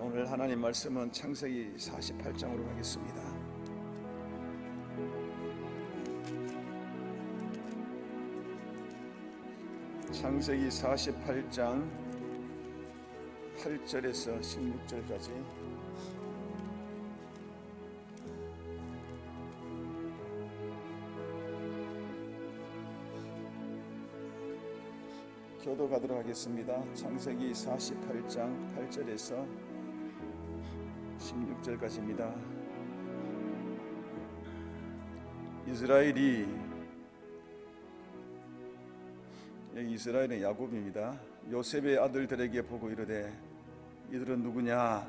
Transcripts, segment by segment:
오늘 하나님 말씀은 창세기 48장으로 가겠습니다. 창세기 48장 8절에서 16절까지 교도가도록 하겠습니다. 창세기 48장 8절에서 16절까지입니다. 이스라엘은 야곱입니다. 요셉의 아들들에게 보고 이르되 이들은 누구냐?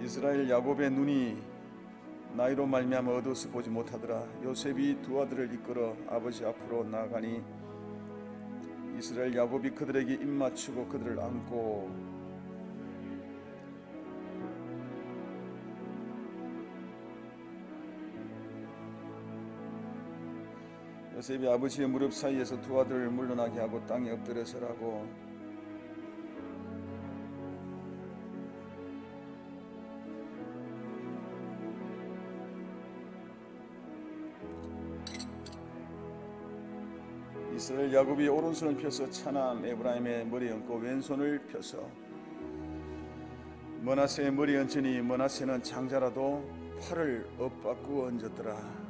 이스라엘 야곱의 눈이 나이로 말미암아 어두워서 보지 못하더라. 요셉이 두 아들을 이끌어 아버지 앞으로 나아가니 이스라엘 야곱이 그들에게 입맞추고 그들을 안고 요셉이 아버지의 무릎 사이에서 두 아들을 물러나게 하고 땅에 엎드려 서라고 이스라엘 야곱이 오른손을 펴서 차남 에브라임의 머리에 얹고 왼손을 펴서 므낫세의 머리에 얹으니 므낫세는 장자라도 팔을 엇바꾸어 얹었더라.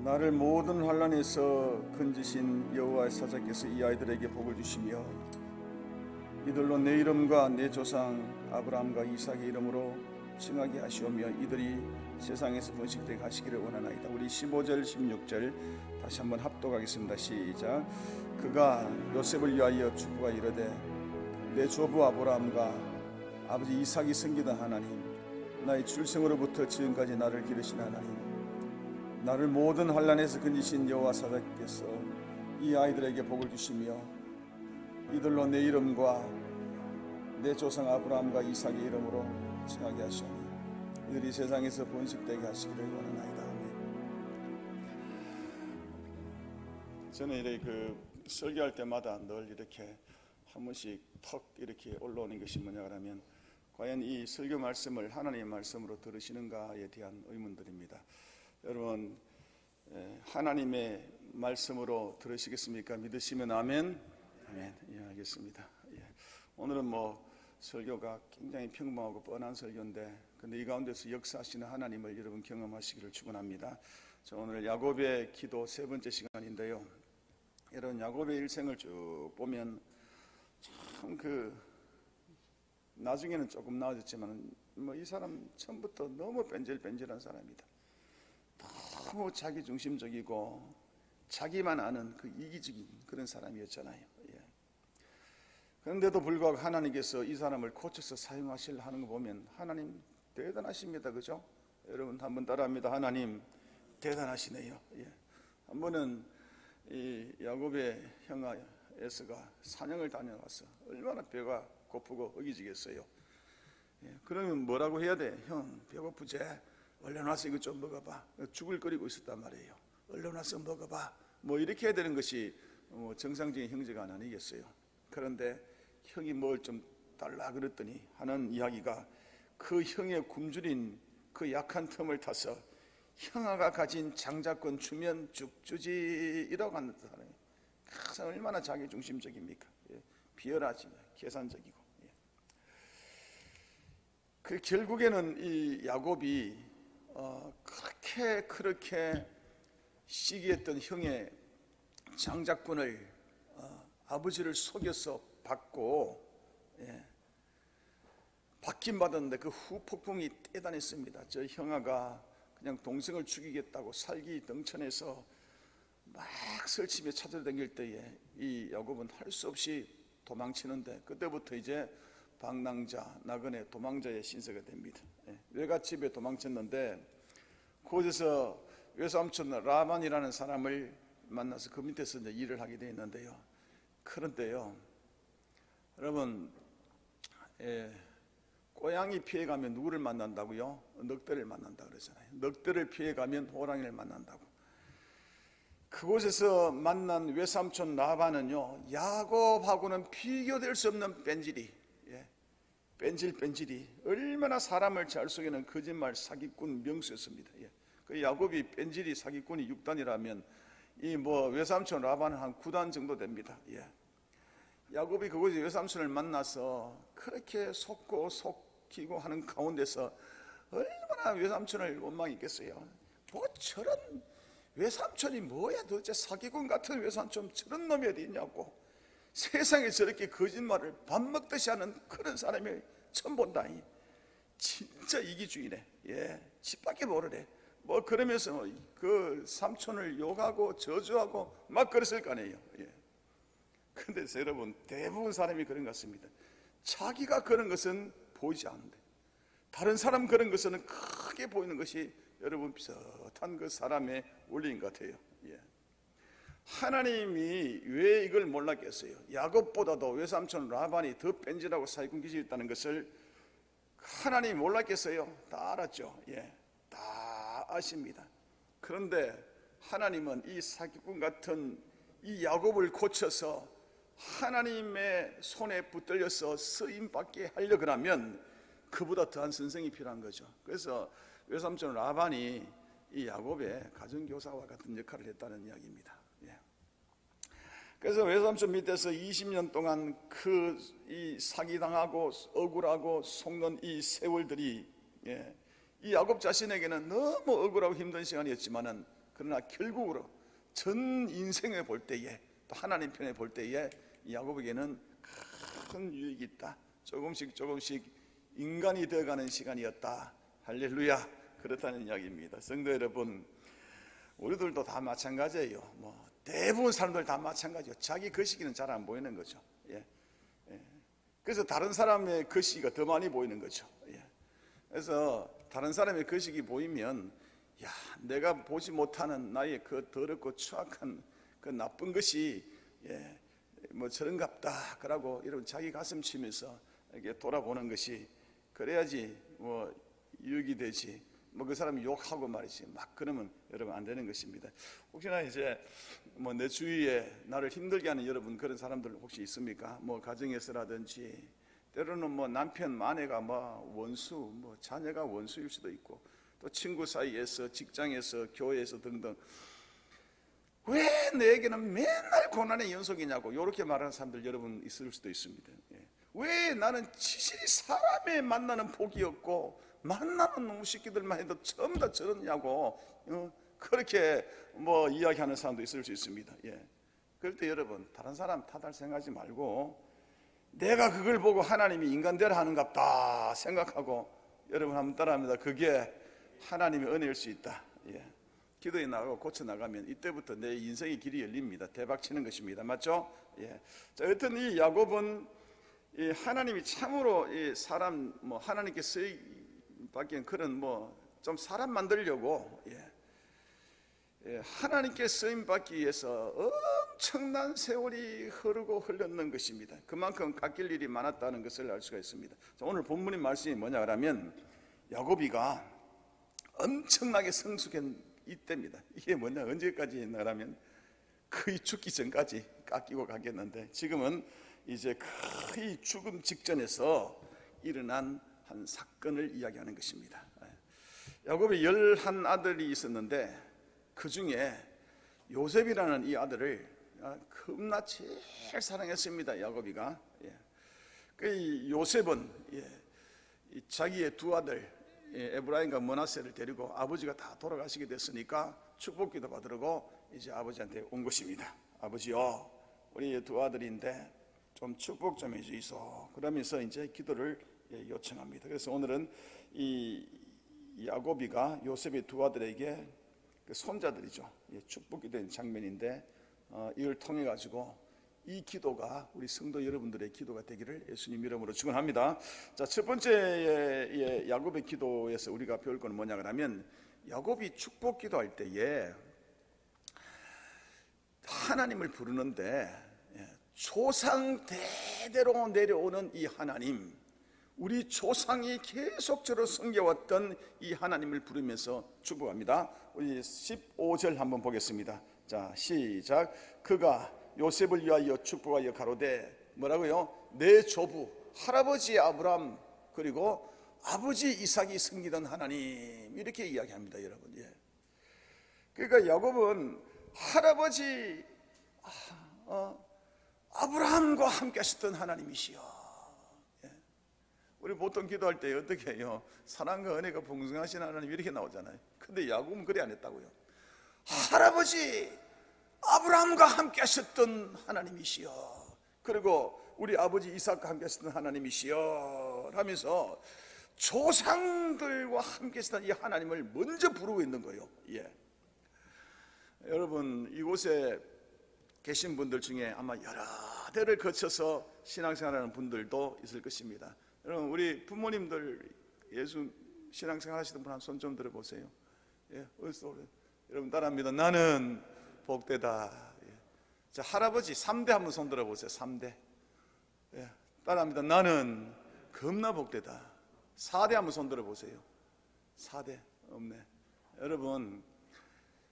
나를 모든 환난에서 건지신 여호와의 사자께서 이 아이들에게 복을 주시며 이들로 내 이름과 내 조상 아브라함과 이삭의 이름으로 칭하게 하시오며 이들이 세상에서 번식되게 하시기를 원하나이다. 우리 15절 16절 다시 한번 합독하겠습니다. 시작. 그가 요셉을 위하여 축복하 이르되 내 조부 아브라함과 아버지 이삭이 섬기던 하나님, 나의 출생으로부터 지금까지 나를 기르신 하나님, 나를 모든 환난에서 건지신 여호와 사자께서 이 아이들에게 복을 주시며 이들로 내 이름과 내 조상 아브라함과 이삭의 이름으로 칭하게 하시오니 이들이 세상에서 번식되게 하시기를 원하나이다. 저는 이렇게 설교할 때마다 늘 이렇게 한 번씩 턱 이렇게 올라오는 것이 뭐냐 하면 과연 이 설교 말씀을 하나님의 말씀으로 들으시는가에 대한 의문들입니다. 여러분, 하나님의 말씀으로 들으시겠습니까? 믿으시면 아멘. 아멘. 예, 알겠습니다. 예. 오늘은 설교가 굉장히 평범하고 뻔한 설교인데, 근데 이 가운데서 역사하시는 하나님을 여러분 경험하시기를 축원합니다. 자, 오늘 야곱의 기도 세 번째 시간인데요. 여러분, 야곱의 일생을 쭉 보면 참 나중에는 조금 나아졌지만 이 사람 처음부터 너무 뺀질뺀질한 사람이다. 너무 자기중심적이고 자기만 아는 이기적인 그런 사람이었잖아요. 예. 그런데도 불구하고 하나님께서 이 사람을 고쳐서 사용하시려 하는 거 보면 하나님 대단하십니다. 그죠? 여러분 한번 따라합니다. 하나님 대단하시네요. 예. 한 번은 이 야곱의 형아 에서가 사냥을 다녀와서 얼마나 배가 고프고 허기지겠어요. 예. 그러면 뭐라고 해야 돼? 형 배고프지? 얼른 와서 이거 좀 먹어봐. 죽을 끓이고 있었단 말이에요. 얼른 와서 먹어봐. 이렇게 해야 되는 것이 정상적인 형제가 아니겠어요. 그런데 형이 뭘 좀 달라 그랬더니 하는 이야기가 그 형의 굶주린 그 약한 틈을 타서 형아가 가진 장자권 주면 죽주지 이라고 하는 사람이 얼마나 자기중심적입니까? 예. 비열하지, 계산적이고. 예. 결국에는 이 야곱이 그렇게 시기했던 형의 장자권을 아버지를 속여서 받고 받긴 받았는데 그 후폭풍이 대단했습니다. 저 형아가 그냥 동생을 죽이겠다고 살기 덩천해서 막 설치며 찾아다닐 때에 이 야곱은 할 수 없이 도망치는데 그때부터 이제 방랑자, 나그네, 도망자의 신세가 됩니다. 외갓집에 도망쳤는데 그곳에서 외삼촌 라반이라는 사람을 만나서 그 밑에서 이제 일을 하게 되어 있는데요. 그런데요, 여러분, 고양이 피해가면 누구를 만난다고요? 늑대를 만난다 그러잖아요. 늑대를 피해가면 호랑이를 만난다고. 그곳에서 만난 외삼촌 라반은요, 야곱하고는 비교될 수 없는 뺀질이, 뺀질뺀질이 얼마나 사람을 잘 속이는 거짓말 사기꾼 명수였습니다. 그 야곱이 뺀질이 사기꾼이 6단이라면 이 외삼촌 라반은 한 9단 정도 됩니다. 야곱이 그곳에 외삼촌을 만나서 그렇게 속고 속이고 하는 가운데서 얼마나 외삼촌을 원망했겠어요. 저런 외삼촌이 뭐야, 도대체 사기꾼 같은 외삼촌, 저런 놈이 어디 있냐고. 세상에 저렇게 거짓말을 밥 먹듯이 하는 그런 사람이 처음 본다. 진짜 이기주의네. 집밖에 모르네. 그러면서 그 삼촌을 욕하고 저주하고 막 그랬을 거 아니에요. 근데 여러분, 대부분 사람이 그런 것 같습니다. 자기가 그런 것은 보이지 않는데 다른 사람 그런 것은 크게 보이는 것이 여러분 비슷한 그 사람의 원리인 것 같아요. 하나님이 왜 이걸 몰랐겠어요? 야곱보다도 외삼촌 라반이 더 뺀질하고 사기꾼 기질이 있다는 것을 하나님이 몰랐겠어요? 다 알았죠. 다 아십니다. 그런데 하나님은 이 사기꾼 같은 이 야곱을 고쳐서 하나님의 손에 붙들려서 쓰임받게 하려고 하면 그보다 더한 선생이 필요한 거죠. 그래서 외삼촌 라반이 이 야곱의 가정교사와 같은 역할을 했다는 이야기입니다. 그래서 외삼촌 밑에서 20년 동안 이 사기당하고 억울하고 속는 이 세월들이 이 야곱 자신에게는 너무 억울하고 힘든 시간이었지만은 그러나 결국으로 전 인생에 볼 때에 또 하나님 편에 볼 때에 야곱에게는 큰 유익이 있다. 조금씩 인간이 되어가는 시간이었다. 할렐루야. 그렇다는 이야기입니다. 성도 여러분, 우리들도 다 마찬가지예요. 대부분 사람들 다 마찬가지예요. 자기 거시기는 잘 안 보이는 거죠. 그래서 다른 사람의 거시기가 더 많이 보이는 거죠. 그래서 다른 사람의 거시기 보이면 내가 보지 못하는 나의 그 더럽고 추악한 그 나쁜 것이 저런갑다 그러고 여러분 자기 가슴 치면서 이렇게 돌아보는 것이 그래야지 유익이 되지. 그 사람이 욕하고 말이지 막 그러면 여러분 안 되는 것입니다. 혹시나 이제 내 주위에 나를 힘들게 하는 여러분 그런 사람들 혹시 있습니까? 가정에서라든지 때로는 남편 아내가 원수, 자녀가 원수일 수도 있고 또 친구 사이에서 직장에서 교회에서 등등 왜 내게는 맨날 고난의 연속이냐고 이렇게 말하는 사람들 여러분 있을 수도 있습니다. 왜 나는 지실이 사람에 만나는 복이 없고 만나는 놈의 새끼들만 해도 전부 다 저러냐고 그렇게 이야기하는 사람도 있을 수 있습니다. 그럴 때 여러분 다른 사람 탓할 생각하지 말고 내가 그걸 보고 하나님이 인간대로 하는갑다 생각하고 여러분 한번 따라합니다. 그게 하나님의 은혜일 수 있다. 기도에 나가고 고쳐나가면 이때부터 내 인생의 길이 열립니다. 대박 치는 것입니다. 맞죠? 자, 여튼 이 야곱은 이 하나님이 참으로 이 사람 하나님께 쓰임받기엔 그런 좀 사람 만들려고 하나님께 쓰임받기 위해서 엄청난 세월이 흐르고 흘렀는 것입니다. 그만큼 깎일 일이 많았다는 것을 알 수가 있습니다. 자, 오늘 본문의 말씀이 뭐냐 하면 야곱이가 엄청나게 성숙한 이때입니다. 이게 뭐냐 언제까지 했나 하면 거의 죽기 전까지 깎이고 가겠는데 지금은 이제 거의 죽음 직전에서 일어난 한 사건을 이야기하는 것입니다. 야곱이 11아들이 있었는데 그 중에 요셉이라는 이 아들을 겁나 제일 사랑했습니다. 야곱이가. 그 요셉은 자기의 두 아들 에브라임과 므낫세를 데리고 아버지가 다 돌아가시게 됐으니까 축복기도 받으려고 이제 아버지한테 온 것입니다. 아버지요, 우리 두 아들인데 좀 축복 좀 해주이소. 그러면서 이제 기도를 요청합니다. 그래서 오늘은 이 야곱이가 요셉의 두 아들에게 그 손자들이죠. 축복이 된 장면인데 이걸 통해 가지고 이 기도가 우리 성도 여러분들의 기도가 되기를 예수님 이름으로 축원합니다. 자, 첫 번째 야곱의 기도에서 우리가 배울 것은 뭐냐 하면 야곱이 축복 기도할 때에 하나님을 부르는데 조상 대대로 내려오는 이 하나님, 우리 조상이 계속적으로 섬겨왔던 이 하나님을 부르면서 축복합니다. 우리 15절 한번 보겠습니다. 자, 시작. 그가 요셉을 위하여 축복하여 가로되 뭐라고요? 내 조부 할아버지 아브람 그리고 아버지 이삭이 섬기던 하나님, 이렇게 이야기합니다, 여러분. 예. 그러니까 야곱은 할아버지 아브라함과 함께 하셨던 하나님이시여. 예. 우리 보통 기도할 때 어떻게 해요? 사랑과 은혜가 풍성하신 하나님 이렇게 나오잖아요. 근데 야곱은 그래 안 했다고요. 할아버지 아브라함과 함께 하셨던 하나님이시여, 그리고 우리 아버지 이삭과 함께 하셨던 하나님이시여 하면서 조상들과 함께 하셨던 이 하나님을 먼저 부르고 있는 거예요. 예. 여러분, 이곳에 계신 분들 중에 아마 여러 대를 거쳐서 신앙생활하는 분들도 있을 것입니다. 여러분, 우리 부모님들 예수 신앙생활 하시던 분 한 손 좀 들어보세요. 예, 어디서 여러분 따라합니다. 나는 복되다. 예. 자, 할아버지 3대 한번 손 들어보세요. 3대. 예, 따라합니다. 나는 겁나 복되다. 4대 한번 손 들어보세요. 4대 없네. 여러분,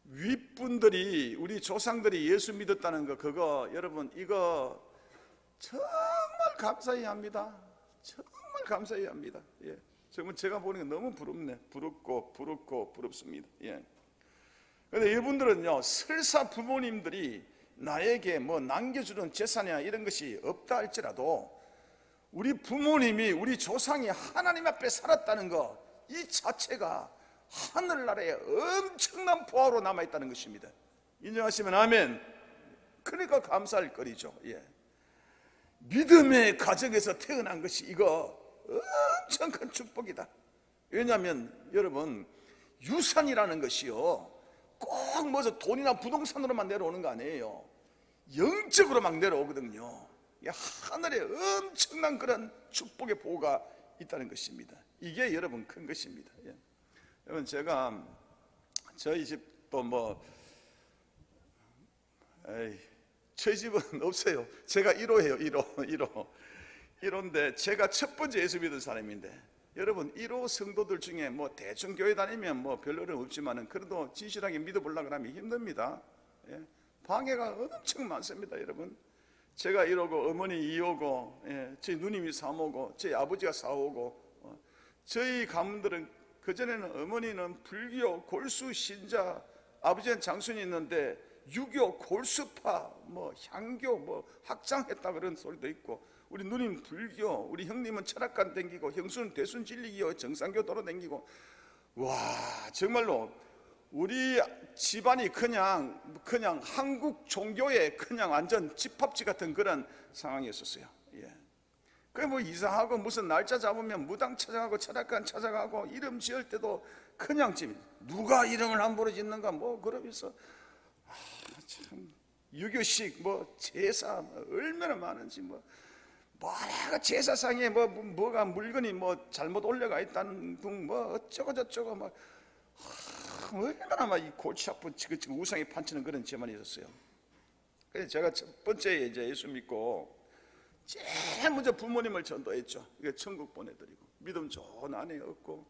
윗분들이, 우리 조상들이 예수 믿었다는 거, 그거 여러분 이거 정말 감사해야 합니다. 정말 감사해야 합니다. 예. 정말 제가 보는 게 너무 부럽네. 부럽고 부럽습니다. 예. 그런데 이분들은요, 설사 부모님들이 나에게 뭐 남겨주는 재산이나 이런 것이 없다 할지라도 우리 부모님이, 우리 조상이 하나님 앞에 살았다는 거, 이 자체가 하늘나라에 엄청난 보화로 남아있다는 것입니다. 인정하시면 아멘. 그러니까 감사할 거리죠. 예. 믿음의 가정에서 태어난 것이 이거 엄청 큰 축복이다. 왜냐하면 여러분, 유산이라는 것이요, 꼭 뭐서 돈이나 부동산으로만 내려오는 거 아니에요. 영적으로 막 내려오거든요. 하늘에 엄청난 그런 축복의 보호가 있다는 것입니다. 이게 여러분 큰 것입니다. 예. 여러분, 제가 저희 집도 저희 집은 없어요. 제가 1호예요. 1호인데 제가 첫 번째 예수 믿은 사람인데, 여러분 1호 성도들 중에 뭐 대충 교회 다니면 뭐 별로는 없지만은 그래도 진실하게 믿어보려고 하면 힘듭니다. 예. 방해가 엄청 많습니다, 여러분. 제가 1호고 어머니 2호고, 예, 저희 누님이 3호고 저희 아버지가 4호고, 저희 가문들은 그전에는 어머니는 불교 골수 신자, 아버지는 장순이 있는데 유교 골수파, 뭐 향교, 뭐 학장했다 그런 소리도 있고, 우리 누님 불교, 우리 형님은 철학관 댕기고, 형수는 대순 진리교 정상교 도로 댕기고, 와, 정말로 우리 집안이 그냥 한국 종교의 그냥 완전 집합지 같은 그런 상황이었었어요. 예. 그 뭐 이상하고 무슨 날짜 잡으면 무당 찾아가고 철학관 찾아가고, 이름 지을 때도 그냥 누가 이름을 함부로 짓는가 뭐 그러면서, 참 유교식 뭐 제사 얼마나 많은지, 뭐라고 제사상에 뭐가 물건이 뭐 잘못 올려가 있다는 둥 뭐 어쩌고 저쩌고 막 얼마나 막 이 골치 아픈 지금 우상에 판치는 그런 제만이 있었어요. 그래서 제가 첫 번째 이제 예수 믿고 제일 먼저 부모님을 전도했죠. 이게 천국 보내드리고 믿음 좋은 아내 얻고,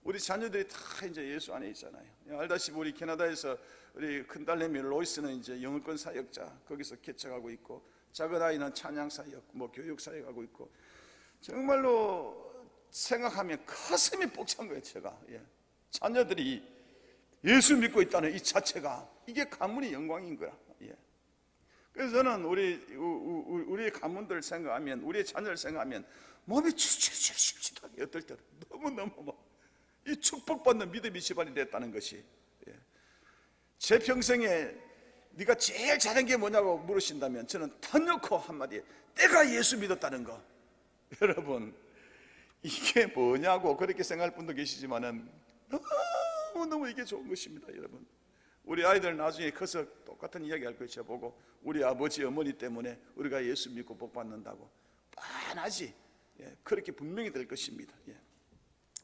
우리 자녀들이 다 이제 예수 안에 있잖아요. 알다시피 우리 캐나다에서 우리 큰딸내미 로이스는 이제 영어권 사역자, 거기서 개척하고 있고, 작은 아이는 찬양 사역, 뭐 교육 사역하고 있고, 정말로 생각하면 가슴이 벅찬 거예요, 제가. 예. 자녀들이 예수 믿고 있다는 이 자체가, 이게 가문의 영광인 거야. 예. 그래서 저는 우리 가문들 생각하면, 우리의 자녀를 생각하면 몸이 칠칠칠칠하게, 어떨 때는 너무너무 이 축복받는 믿음의 집안이 됐다는 것이. 예. 제 평생에 네가 제일 잘한 게 뭐냐고 물으신다면 저는 터놓고 한마디에 내가 예수 믿었다는 거. 여러분, 이게 뭐냐고 그렇게 생각할 분도 계시지만은 너무너무 이게 좋은 것입니다. 여러분, 우리 아이들 나중에 커서 똑같은 이야기 할 것이야 보고, 우리 아버지 어머니 때문에 우리가 예수 믿고 복 받는다고 뻔하지. 예, 그렇게 분명히 될 것입니다. 예.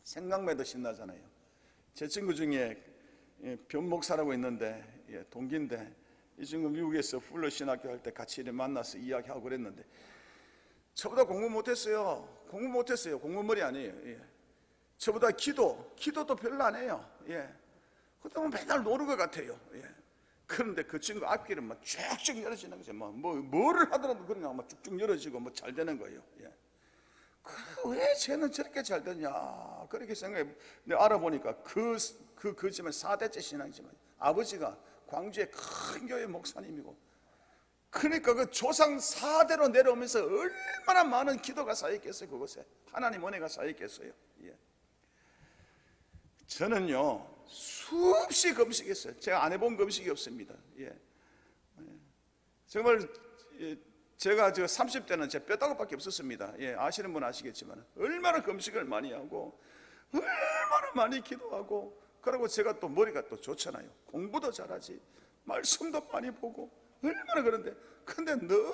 생각만 해도 신나잖아요. 제 친구 중에 변목사라고 있는데, 동기인데, 이 친구 미국에서 풀러 신학교 할 때 같이 만나서 이야기하고 그랬는데, 저보다 공부 못했어요. 공부머리 아니에요. 저보다 기도도 별로 안 해요. 그때 맨날 노는 것 같아요. 그런데 그 친구 앞길은 막 쭉쭉 열어지는 거죠. 뭐를 하더라도 그냥 막 쭉쭉 열어지고 뭐 잘 되는 거예요. 왜 쟤는 저렇게 잘 되냐, 그렇게 생각해. 내가 알아보니까 그 집은 4대째 신앙이지만 아버지가 광주의 큰 교회 목사님이고, 그러니까 그 조상 4대로 내려오면서 얼마나 많은 기도가 쌓였겠어요. 그곳에 하나님 은혜가 쌓였겠어요. 저는요 수없이 금식했어요. 제가 안 해본 금식이 없습니다. 정말 제가 30대는 제 뼈다귀밖에 없었습니다. 아시는 분 아시겠지만 얼마나 금식을 많이 하고 얼마나 많이 기도하고, 그리고 제가 또 머리가 또 좋잖아요. 공부도 잘하지, 말씀도 많이 보고 얼마나. 그런데 근데 늘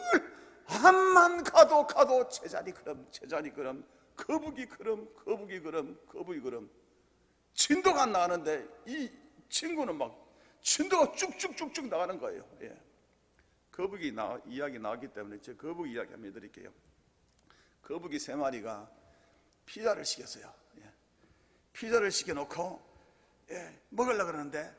암만 가도 제자리 그럼 거북이 그럼 진도가 안 나가는데, 이 친구는 막 진도가 쭉쭉쭉쭉 나가는 거예요. 거북이 이야기 나왔기 때문에 제 거북이 이야기 한번 해드릴게요. 거북이 3마리가 피자를 시켰어요. 피자를 시켜놓고 먹으려고 그러는데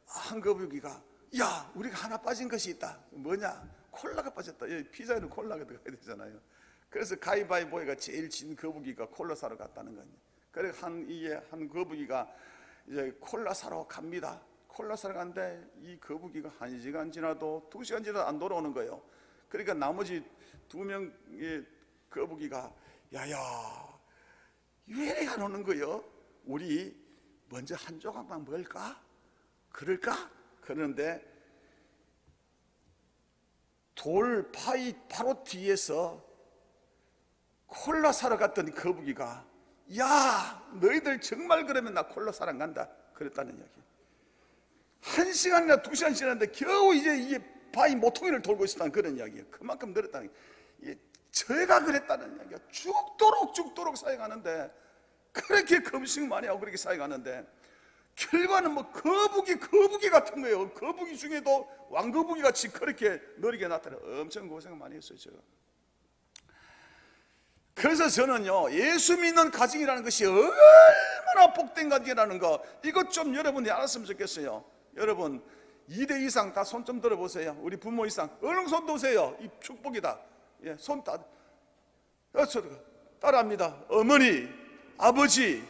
한 거북이가, 야, 우리가 하나 빠진 것이 있다. 뭐냐? 콜라가 빠졌다. 피자에는 콜라가 들어가야 되잖아요. 그래서 가위바위보가 제일 진 거북이가 콜라 사러 갔다는 거예요. 그래서 한 거북이가 이제 콜라 사러 갑니다. 콜라 사러 갔는데 이 거북이가 1시간 지나도 2시간 지나도 안 돌아오는 거예요. 그러니까 나머지 2명의 거북이가, 야야, 왜 이렇게 안 오는 거예요? 우리 먼저 한 조각만 먹을까? 그럴까? 그러는데 돌파이 바로 뒤에서 콜라 사러 갔더니 거북이가, 야, 너희들 정말 그러면 나 콜라 사러 안 간다, 그랬다는 이야기. 1시간이나 2시간 지났는데 겨우 이제 이 바위 모퉁이를 돌고 있었다는 그런 이야기예요. 그만큼 늘었다는 게, 저희가 그랬다는 이야기가 죽도록 사역하는데, 그렇게 금식 많이 하고 그렇게 사역하는데 결과는 뭐 거북이 같은 거예요. 거북이 중에도 왕거북이 같이 그렇게 느리게 나타나 엄청 고생 많이 했어요, 제가. 그래서 저는요, 예수 믿는 가정이라는 것이 얼마나 복된 가정이라는 거, 이것 좀 여러분이 알았으면 좋겠어요. 여러분 2대 이상 다 손 좀 들어보세요. 우리 부모 이상 얼른 손 드세요. 이 축복이다. 손 따라합니다. 어머니, 아버지,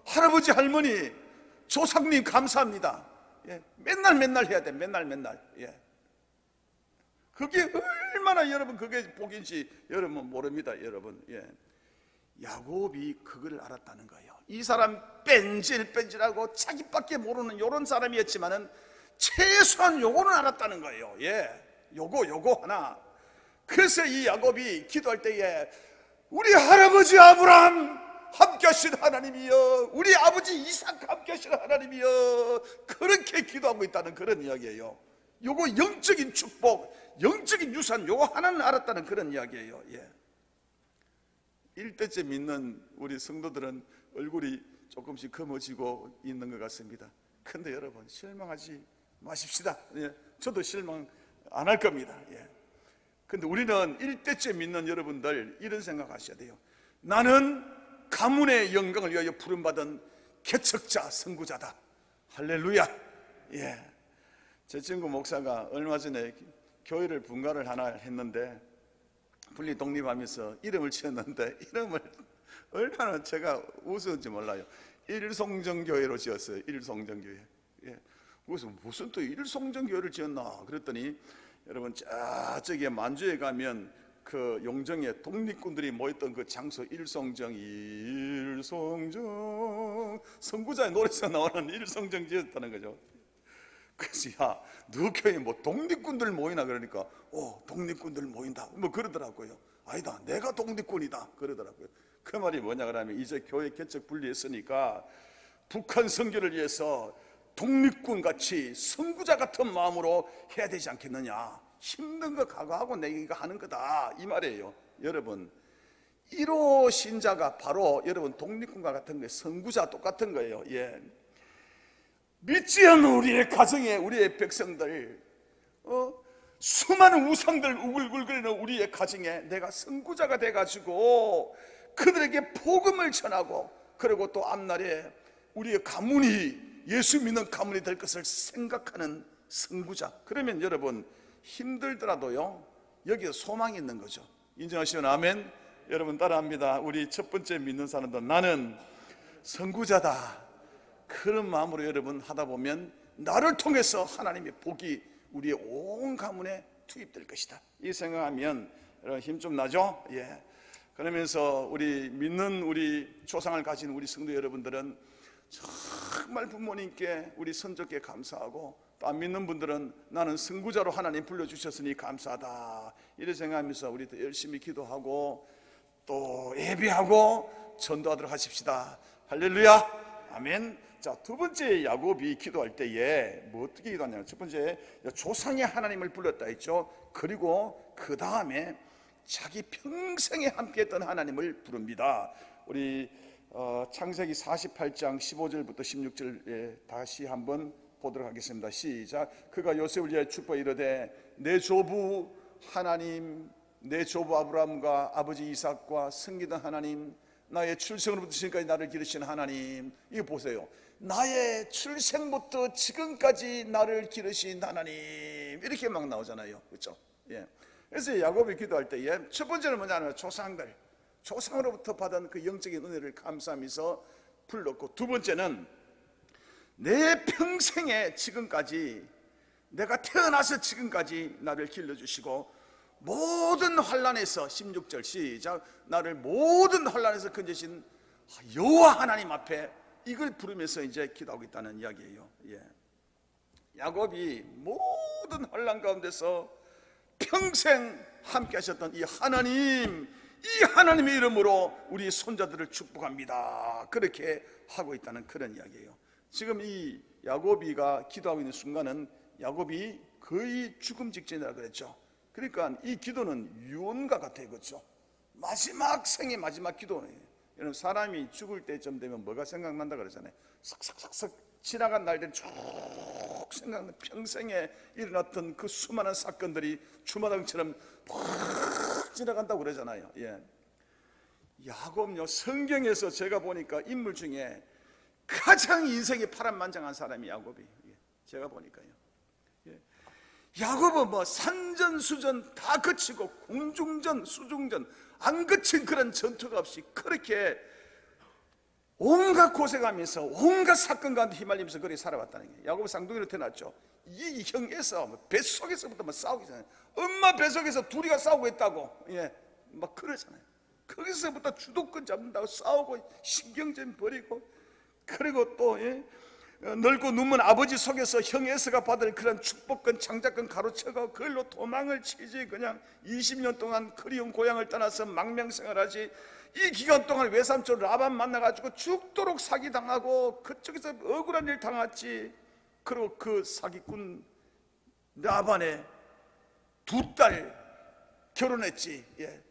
할아버지, 할머니, 조상님 감사합니다. 맨날 해야 돼. 맨날. 그게 얼마나 여러분 그게 복인지 여러분 모릅니다. 여러분. 야곱이 그걸 알았다는 거예요. 이 사람 뺀질뺀질하고 자기밖에 모르는 요런 사람이었지만은 최소한 요거는 알았다는 거예요. 요거 하나. 그래서 이 야곱이 기도할 때에 우리 할아버지 아브라함 함께 하신 하나님이여, 우리 아버지 이삭 함께 하신 하나님이여, 그렇게 기도하고 있다는 그런 이야기예요. 요거 영적인 축복, 영적인 유산, 요거 하나는 알았다는 그런 이야기예요. 1대째 믿는 우리 성도들은 얼굴이 조금씩 검어지고 있는 것 같습니다. 근데 여러분 실망하지 마십시다. 저도 실망 안 할 겁니다. 근데 우리는 1대째 믿는 여러분들 이런 생각하셔야 돼요. 나는 가문의 영광을 위하여 부름받은 개척자 선구자다. 할렐루야. 제 친구 목사가 얼마 전에 교회를 분가를 하나 했는데 분리 독립하면서 이름을 지었는데 이름을 얼마나 제가 웃었는지 몰라요. 일송정교회로 지었어요. 일송정교회. 그래서 무슨 또 일송정교회를 지었나 그랬더니, 여러분 저쪽에 만주에 가면 그 용정에 독립군들이 모였던 그 장소 일송정 선구자의 노래에서 나오는 일송정 지었다는 거죠. 그래서 야, 너 교회에 뭐 독립군들 모이나 그러니까 독립군들 모인다 뭐 그러더라고요. 아니다, 내가 독립군이다 그러더라고요. 그 말이 뭐냐 그러면, 이제 교회 개척 분리했으니까 북한 선교를 위해서 독립군 같이 선구자 같은 마음으로 해야 되지 않겠느냐, 힘든 거 각오하고 내가 하는 거다 이 말이에요. 여러분 1호 신자가 바로 여러분 독립군과 같은 거예요. 선구자 똑같은 거예요. 믿지 않는 우리의 가정에, 우리의 백성들, 수많은 우상들 우글우글거리는 우리의 가정에 내가 선구자가 돼가지고 그들에게 복음을 전하고, 그리고 또 앞날에 우리의 가문이 예수 믿는 가문이 될 것을 생각하는 선구자. 그러면 여러분 힘들더라도요 여기에 소망이 있는 거죠. 인정하시면 아멘. 여러분 따라합니다. 우리 첫 번째 믿는 사람도 나는 선구자다. 그런 마음으로 여러분 하다 보면 나를 통해서 하나님의 복이 우리의 온 가문에 투입될 것이다. 이 생각하면 힘 좀 나죠? 예. 그러면서 우리 믿는 우리 조상을 가진 우리 성도 여러분들은 정말 부모님께, 우리 선조께 감사하고, 또 안 믿는 분들은 나는 선구자로 하나님 불러주셨으니 감사하다 이렇게 생각하면서 우리 더 열심히 기도하고 또 예배하고 전도하도록 하십시다. 할렐루야. 아멘. 자, 두 번째 야곱이 기도할 때에 뭐 어떻게 기도하냐면, 첫 번째 조상의 하나님을 불렀다 했죠. 그리고 그 다음에 자기 평생에 함께했던 하나님을 부릅니다. 우리 창세기 48장 15절부터 16절에 다시 한번 보도록 하겠습니다. 시작. 그가 요셉을 위하여 축복하여 이르되 내 조부 하나님, 내 조부 아브라함과 아버지 이삭과 섬기던 하나님, 나의 출생으로부터 지금까지 나를 기르신 하나님. 이거 보세요. 나의 출생부터 지금까지 나를 기르신 하나님, 이렇게 막 나오잖아요. 그렇죠? 예. 그래서 야곱이 기도할 때에 첫 번째는 뭐냐면 조상으로부터 받은 그 영적인 은혜를 감사하면서 불렀고, 두 번째는 내 평생에 지금까지, 내가 태어나서 지금까지 나를 길러주시고 모든 환난에서, 16절 시작, 나를 모든 환난에서 건져신 여호와 하나님 앞에, 이걸 부르면서 이제 기도하고 있다는 이야기예요. 예. 야곱이 모든 환난 가운데서 평생 함께 하셨던 이 하나님, 이 하나님의 이름으로 우리 손자들을 축복합니다, 그렇게 하고 있다는 그런 이야기예요. 지금 이 야곱이가 기도하고 있는 순간은 야곱이 거의 죽음 직전이라 그랬죠. 그러니까 이 기도는 유언과 같아요. 그렇죠? 마지막 생의 마지막 기도예요. 여러분, 사람이 죽을 때쯤 되면 뭐가 생각난다 그러잖아요. 싹싹싹싹 지나간 날들 쭉 생각나는, 평생에 일어났던 그 수많은 사건들이 주마등처럼 팍 지나간다고 그러잖아요. 예. 야곱요, 성경에서 제가 보니까 인물 중에 가장 인생이 파란만장한 사람이 야곱이, 제가 보니까요. 예. 야곱은 뭐 산전수전 다 거치고 공중전 수중전 안 거친 그런 전투가 없이 그렇게 온갖 고생하면서 온갖 사건 가운데 휘말리면서 그렇게 살아왔다는 게, 야곱은 쌍둥이로 태어났죠. 이 형 에서 뱃속에서부터 막 싸우기 전에, 엄마 뱃속에서 둘이가 싸우고 있다고, 예, 막 그러잖아요. 거기서부터 주도권 잡는다고 싸우고 신경전 벌이고, 그리고 또 넓고 눈먼 아버지 속에서 형 에서가 받을 그런 축복권 장자권 가로채고 그걸로 도망을 치지, 그냥 20년 동안 그리운 고향을 떠나서 망명생활하지, 이 기간 동안 외삼촌 라반 만나가지고 죽도록 사기당하고 그쪽에서 억울한 일 당했지. 그리고 그 사기꾼 라반의 두 딸 결혼했지. 예.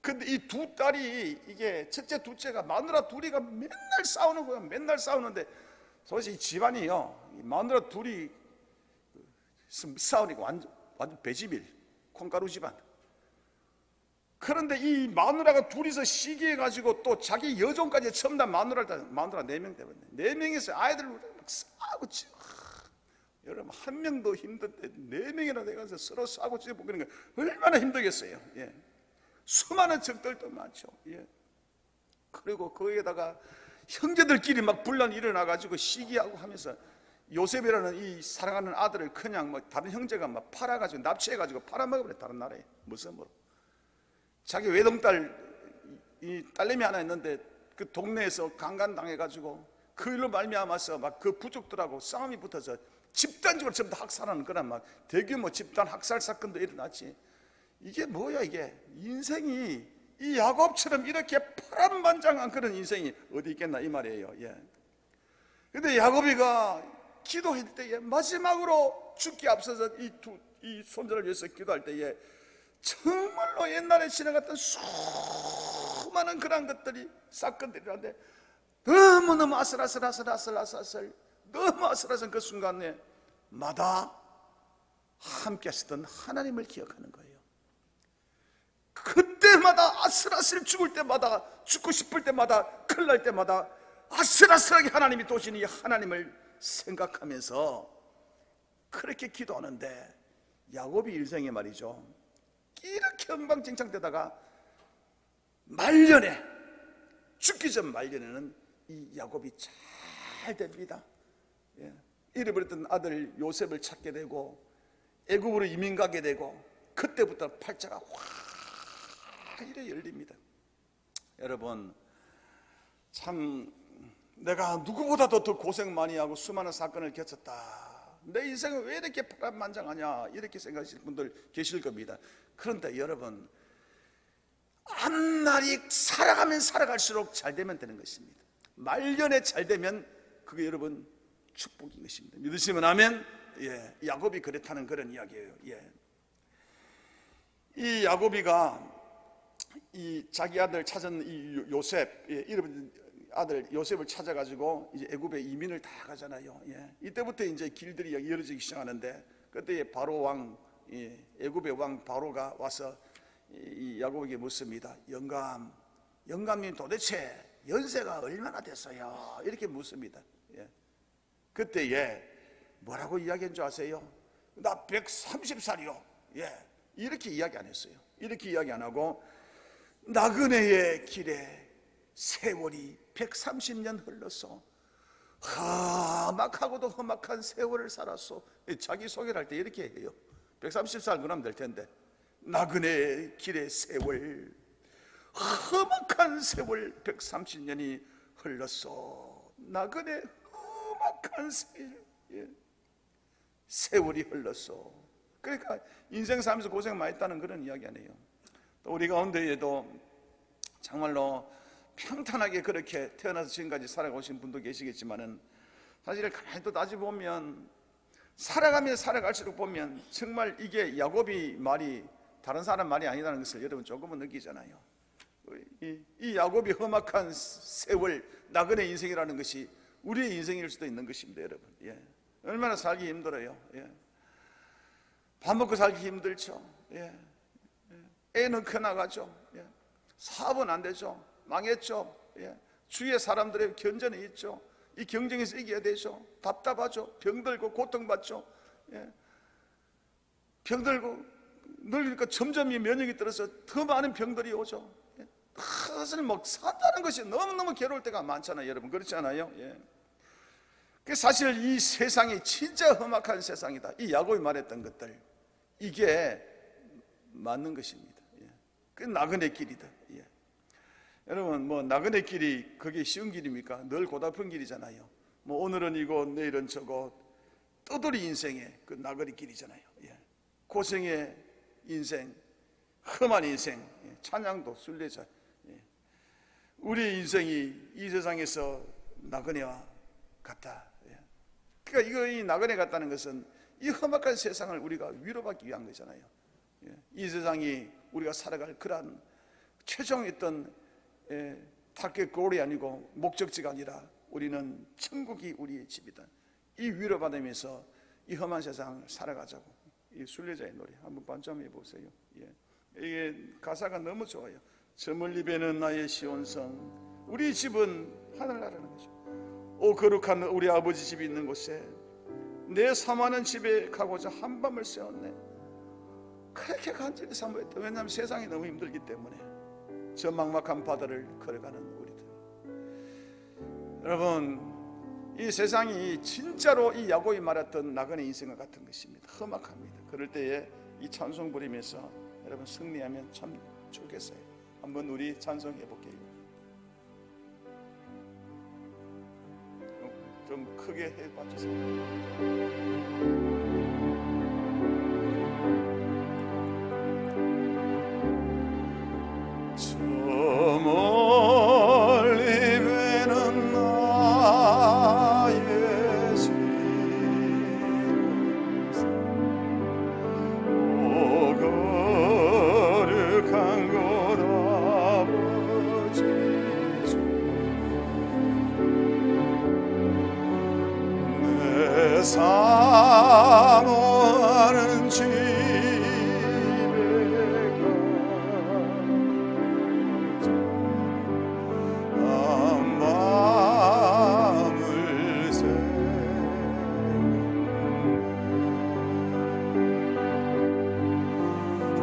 근데 이 두 딸이, 이게 첫째 둘째가 마누라 둘이가 맨날 싸우는 거야. 맨날 싸우는데 도대체 이 집안이요, 이 마누라 둘이 싸우니까 완전 배지밀 콩가루 집안. 그런데 이 마누라가 둘이서 시기해가지고 또 자기 여종까지 첨단 마누라 4명 때문에 4명이서 아이들 막 싸우고 치고, 여러분 한 명도 힘든데 4명이나 돼가서 서로 싸우고 치고 그러는 거 얼마나 힘들겠어요. 예. 수많은 적들도 많죠. 예. 그리고 거기에다가 형제들끼리 막 분란이 일어나가지고 시기하고 하면서, 요셉이라는 이 사랑하는 아들을 그냥 뭐 다른 형제가 막 팔아가지고 납치해가지고 팔아먹어버려. 다른 나라에 무슨 뭐 자기 외동딸, 이 딸내미 하나 있는데 그 동네에서 강간당해가지고 그 일로 말미암아서 막 그 부족들하고 싸움이 붙어서 집단적으로 전부 다 학살하는 그런 막 대규모 집단 학살 사건도 일어났지. 이게 뭐야, 이게 인생이 이 야곱처럼 이렇게 파란만장한 그런 인생이 어디 있겠나 이 말이에요. 예. 근데 야곱이가 기도할 때에 마지막으로 죽기 앞서서 이 손자를 위해서 기도할 때에 정말로 옛날에 지나갔던 수많은 그런 것들이, 사건들이 있는데 너무너무 아슬아슬 너무 아슬아슬한 그 순간에 마다 함께 하시던 하나님을 기억하는 거예요. 그때마다 아슬아슬 죽을 때마다, 죽고 싶을 때마다, 큰일 날 때마다 아슬아슬하게 하나님이 도우시는 이 하나님을 생각하면서 그렇게 기도하는데, 야곱이 일생에 말이죠, 이렇게 엉망진창되다가 말년에, 죽기 전 말년에는 이 야곱이 잘 됩니다. 잃어버렸던 아들 요셉을 찾게 되고 애굽으로 이민 가게 되고, 그때부터 팔자가 확 이래 열립니다. 여러분, 참 내가 누구보다도 더 고생 많이 하고 수많은 사건을 겪었다, 내 인생은 왜 이렇게 파란만장하냐, 이렇게 생각하시는 분들 계실 겁니다. 그런데 여러분, 앞날이 살아가면 살아갈수록 잘 되면 되는 것입니다. 말년에 잘 되면 그게 여러분 축복인 것입니다. 믿으시면 아멘. 야곱이 그랬다는 그런 이야기예요. 이 야곱이가 이 자기 아들 찾은 이 요셉, 잃어버린 아들 요셉을 찾아가지고 이제 애굽에 이민을 다 가잖아요. 이때부터 이제 길들이 이어지기 시작하는데, 그때 바로 왕, 애굽의 왕 바로가 와서 이 야곱에게 묻습니다. 영감님 도대체 연세가 얼마나 됐어요? 이렇게 묻습니다. 그때에 뭐라고 이야기한 줄 아세요? 나 130살이요. 이렇게 이야기 안 했어요. 이렇게 이야기 안 하고, 나그네의 길에 세월이 130년 흘렀어. 험악하고도 험악한 세월을 살았어. 자기 소개를 할 때 이렇게 해요. 130살 그러면 될 텐데, 나그네의 길의 세월, 험악한 세월 130년이 흘렀어. 나그네 험악한 세월이 흘렀어. 그러니까 인생 살면서 고생 많이 했다는 그런 이야기 아니에요. 또 우리 가운데에도 정말로 평탄하게 그렇게 태어나서 지금까지 살아오신 분도 계시겠지만은, 사실 가만히 또 따져보면 살아가면 살아갈수록 보면 정말 이게 야곱이 말이 다른 사람 말이 아니라는 것을 여러분 조금은 느끼잖아요. 이 야곱이 험악한 세월, 나그네 인생이라는 것이 우리의 인생일 수도 있는 것입니다, 여러분. 얼마나 살기 힘들어요. 밥 먹고 살기 힘들죠. 애는 커나가죠. 사업은 안 되죠. 망했죠. 주위의 사람들의 견제는 있죠. 이 경쟁에서 이겨야 되죠. 답답하죠. 병들고 고통받죠. 병들고 늙으니까 점점 이 면역이 들어서 더 많은 병들이 오죠. 사실 뭐 산다는 것이 너무너무 괴로울 때가 많잖아요, 여러분. 그렇지 않아요? 사실 이 세상이 진짜 험악한 세상이다, 이 야곱이 말했던 것들, 이게 맞는 것입니다. 그 나그네 길이다. 여러분, 뭐 나그네 길이 그게 쉬운 길입니까? 늘 고달픈 길이잖아요. 뭐 오늘은 이거 내일은 저거, 떠돌이 인생의 그 나그네 길이잖아요. 고생의 인생, 험한 인생, 찬양도 순례자. 우리의 인생이 이 세상에서 나그네와 같다. 그러니까 이 나그네 같다는 것은 이 험악한 세상을 우리가 위로받기 위한 거잖아요. 이 세상이 우리가 살아갈 그러한 최종의 어떤 타겟골이 아니고 목적지가 아니라 우리는 천국이 우리의 집이다. 이 위로받으면서 이 험한 세상을 살아가자고. 이 순례자의 노래 한번 반점해 보세요. 이게 가사가 너무 좋아요. 저 멀리 배는 나의 시온성, 우리 집은 하늘나라는 거죠. 오 거룩한 우리 아버지 집이 있는 곳에 내 사모하는 집에 가고자 한밤을 새웠네. 그렇게 간절히 사모했다. 왜냐하면 세상이 너무 힘들기 때문에. 저 막막한 바다를 걸어가는 우리들. 여러분, 이 세상이 진짜로 이 야곱이 말했던 나그네 인생과 같은 것입니다. 험악합니다. 그럴 때에 이 찬송 부리면서 여러분 승리하면 참 좋겠어요. 한번 우리 찬송해 볼게요. 좀 크게 해 봐주세요.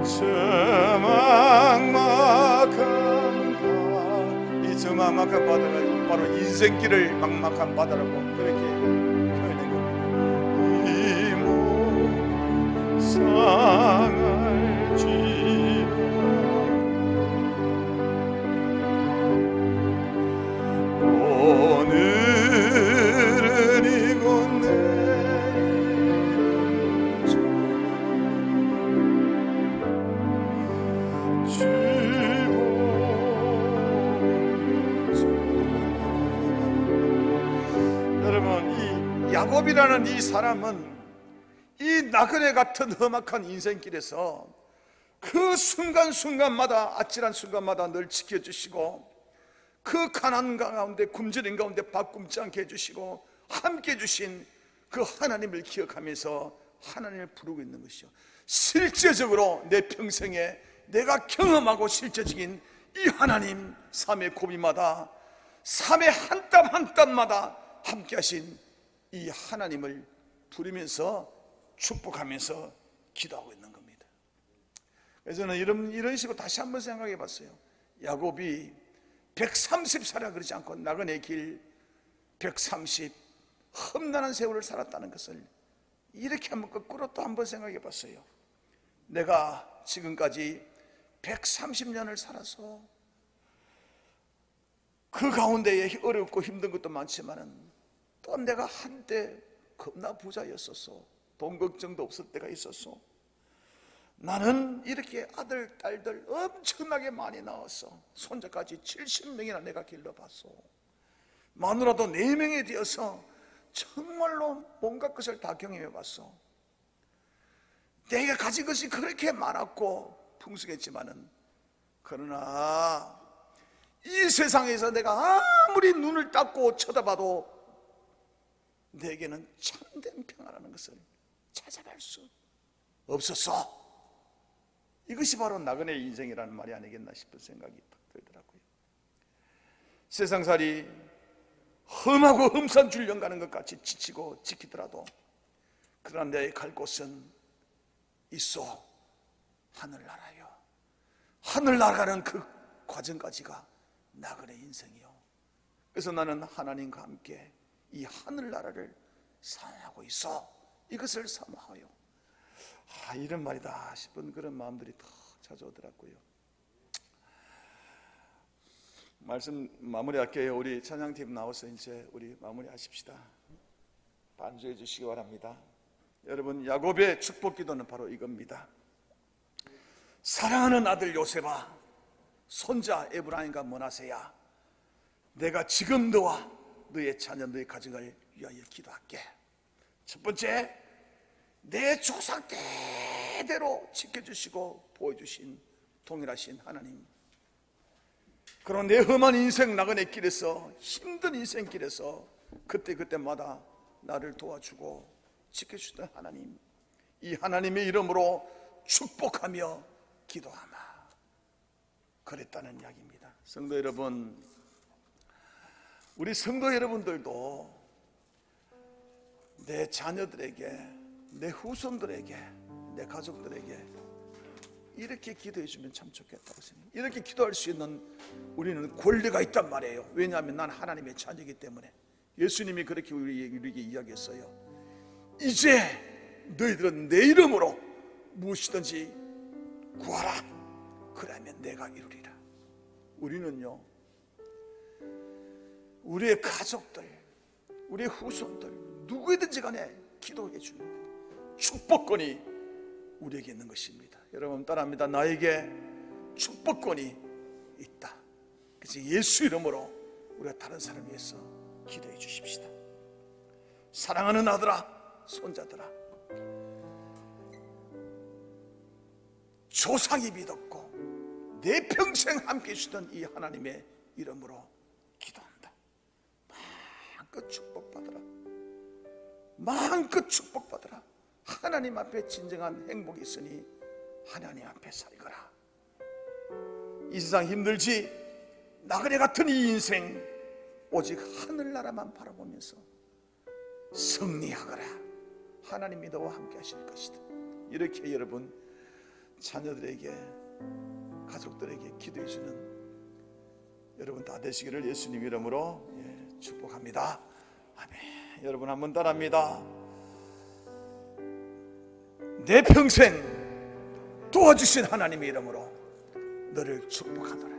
저 막막한 바다가 바로 인생길을 막막한 바다라고 그렇게 표현한 겁니다. 이모 상할지라 오늘은 이곳 야곱이라는 이 사람은 이 나그네 같은 험악한 인생길에서 그 순간순간마다 아찔한 순간마다 늘 지켜주시고 그 가난 가운데 굶주림 가운데 밥 굶지 않게 해주시고 함께 해주신 그 하나님을 기억하면서 하나님을 부르고 있는 것이요, 실제적으로 내 평생에 내가 경험하고 실제적인 이 하나님, 삶의 고비마다 삶의 한 땀 한 땀마다 함께 하신 이 하나님을 부르면서 축복하면서 기도하고 있는 겁니다. 그래서 저는 이런 식으로 다시 한번 생각해 봤어요. 야곱이 130살이라 그러지 않고 나그네 길 130 험난한 세월을 살았다는 것을 이렇게 한번 거꾸로 또 한번 생각해 봤어요. 내가 지금까지 130년을 살아서 그 가운데에 어렵고 힘든 것도 많지만은 또 내가 한때 겁나 부자였었어. 돈 걱정도 없을 때가 있었어. 나는 이렇게 아들, 딸들 엄청나게 많이 낳았어. 손자까지 70명이나 내가 길러봤어. 마누라도 4명이 되어서 정말로 온갖 것을 다 경험해봤어. 내가 가진 것이 그렇게 많았고 풍성했지만은, 그러나 이 세상에서 내가 아무리 눈을 닫고 쳐다봐도 내게는 참된 평화라는 것을 찾아갈 수 없었어. 이것이 바로 나그네 인생이라는 말이 아니겠나 싶은 생각이 들더라고요. 세상살이 험하고 험산 줄령 가는 것 같이 지치고 지키더라도 그러나 내 갈 곳은 있어. 하늘나라요. 하늘나라가는 그 과정까지가 나그네 인생이요. 그래서 나는 하나님과 함께 이 하늘나라를 사랑하고 있어. 이것을 사모하여 이런 말이다 싶은 그런 마음들이 더 찾아오더라고요. 말씀 마무리할게요. 우리 찬양팀 나와서 이제 우리 마무리하십시다. 반주해 주시기 바랍니다. 여러분, 야곱의 축복 기도는 바로 이겁니다. 사랑하는 아들 요셉아, 손자 에브라임과 므낫세야, 내가 지금 너와 너의 자녀, 너의 가정을 위하여 기도할게. 첫 번째, 내 조상 대대로 지켜주시고 보여주신 동일하신 하나님, 그런 내 험한 인생 나그네 길에서, 힘든 인생길에서 그때마다 나를 도와주고 지켜주던 하나님, 이 하나님의 이름으로 축복하며 기도하마. 그랬다는 이야기입니다. 성도 여러분, 우리 성도 여러분들도 내 자녀들에게, 내 후손들에게, 내 가족들에게 이렇게 기도해 주면 참 좋겠다고 생각해요. 이렇게 기도할 수 있는 우리는 권리가 있단 말이에요. 왜냐하면 난 하나님의 자녀이기 때문에. 예수님이 그렇게 우리에게 이야기했어요. 이제 너희들은 내 이름으로 무엇이든지 구하라. 그러면 내가 이루리라. 우리는요, 우리의 가족들, 우리의 후손들 누구든지 간에 기도해 주는 축복권이 우리에게 있는 것입니다. 여러분 따라합니다. 나에게 축복권이 있다. 그래서 예수 이름으로 우리가 다른 사람을 위해서 기도해 주십시다. 사랑하는 아들아, 손자들아, 조상이 믿었고 내 평생 함께 해주던 이 하나님의 이름으로 기도한다. 마음껏 축복받으라. 마음껏 축복받으라. 하나님 앞에 진정한 행복이 있으니 하나님 앞에 살거라. 이 세상 힘들지, 나그네 같은 이 인생 오직 하늘나라만 바라보면서 승리하거라. 하나님이 너와 함께 하실 것이다. 이렇게 여러분 자녀들에게, 가족들에게 기도해 주는 여러분 다 되시기를 예수님 이름으로 축복합니다. 아멘. 여러분 한번 따라합니다. 내 평생 도와주신 하나님의 이름으로 너를 축복하노라.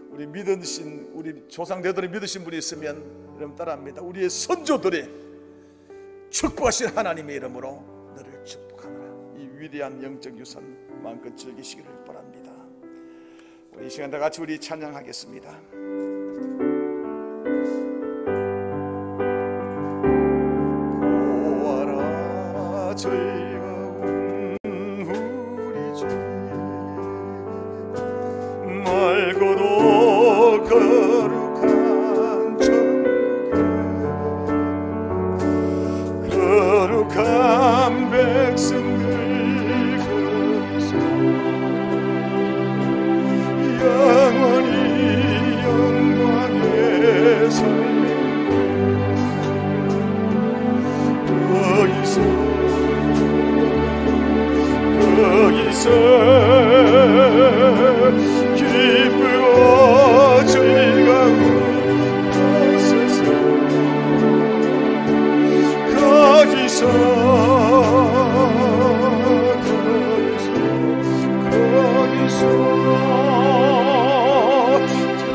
우리 믿으신, 우리 조상대들이 믿으신 분이 있으면 여러분 따라합니다. 우리의 선조들이 축복하신 하나님의 이름으로 너를 축복하노라. 이 위대한 영적 유산 마음껏 즐기시기를 바랍니다. 우리 이 시간 다 같이 우리 찬양하겠습니다. 보아라 즐거운 우리 주, 맑고도 거룩한 천국에 거룩한 백성들 거기서 영원히 영광의 삶 거기서 기쁘고 즐거운 곳에서 거기서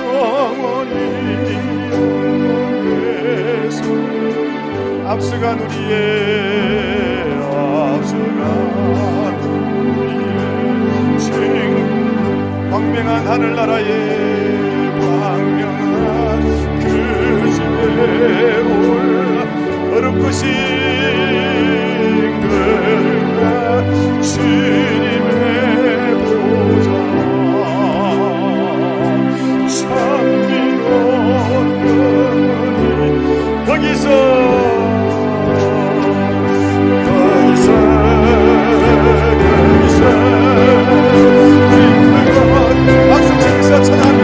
영원히 영광의 삶 앞서간 우리의 광명한 하늘나라의 광명한 그 집에 올라 거룩하신 그가 주님의 보좌 찬미로운 거기서 박수 치면서 찬양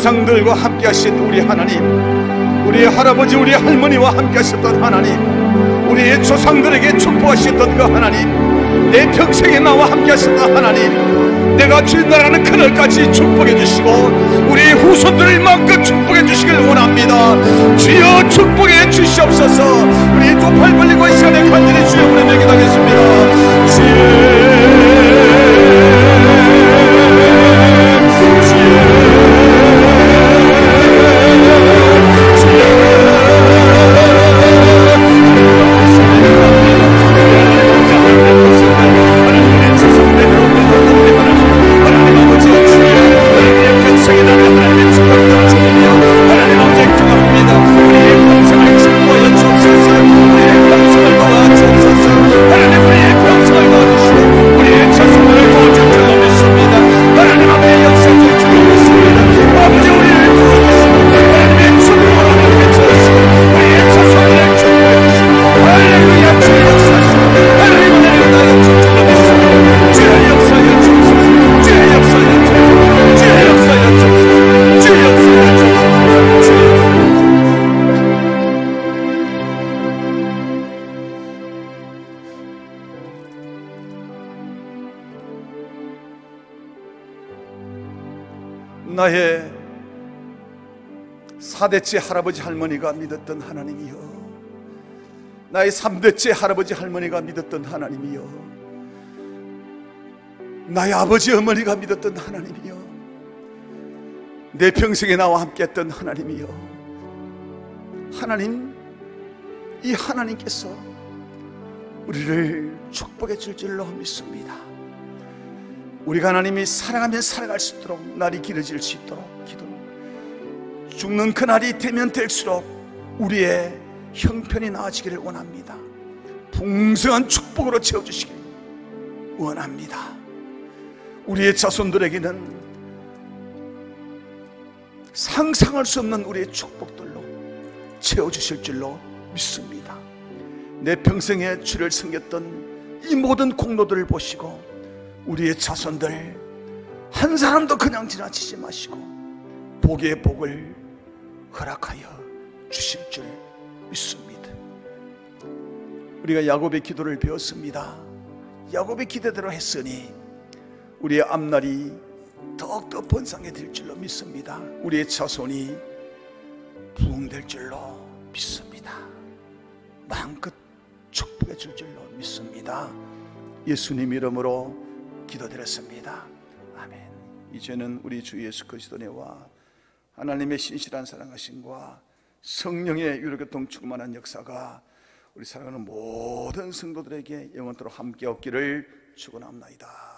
조상들과 함께 하신 우리 하나님, 우리의 할아버지 우리 할머니와 함께 하셨던 하나님, 우리의 조상들에게 축복하셨던 그 하나님, 내 평생에 나와 함께 하셨던 하나님, 내가 주인나라는 그날까지 축복해 주시고 우리 후손들을 마음껏 축복해 주시길 원합니다. 주여 축복해 주시옵소서. 우리 두 팔 벌리고 이 시간에 간절히 주여 부르며 기도하겠습니다. 나의 4대째 할아버지 할머니가 믿었던 하나님이여, 나의 3대째 할아버지 할머니가 믿었던 하나님이여, 나의 아버지 어머니가 믿었던 하나님이여, 내 평생에 나와 함께했던 하나님이여, 하나님, 이 하나님께서 우리를 축복해 줄 줄로 믿습니다. 우리가 하나님이 사랑하면 살아갈 수 있도록, 날이 길어질 수 있도록 죽는 그날이 되면 될수록 우리의 형편이 나아지기를 원합니다. 풍성한 축복으로 채워주시길 원합니다. 우리의 자손들에게는 상상할 수 없는 우리의 축복들로 채워주실 줄로 믿습니다. 내 평생에 주를 섬겼던 이 모든 공로들을 보시고 우리의 자손들 한 사람도 그냥 지나치지 마시고 복의 복을 허락하여 주실 줄 믿습니다. 우리가 야곱의 기도를 배웠습니다. 야곱의 기대대로 했으니 우리의 앞날이 더욱더 번성해질 줄로 믿습니다. 우리의 자손이 부흥될 줄로 믿습니다. 마음껏 축복해 줄 줄로 믿습니다. 예수님 이름으로 기도드렸습니다. 아멘. 이제는 우리 주 예수 그리스도와 하나님의 신실한 사랑하심과 성령의 유로교통 충만한 역사가 우리 사랑하는 모든 성도들에게 영원토록 함께 없기를 축원합니다.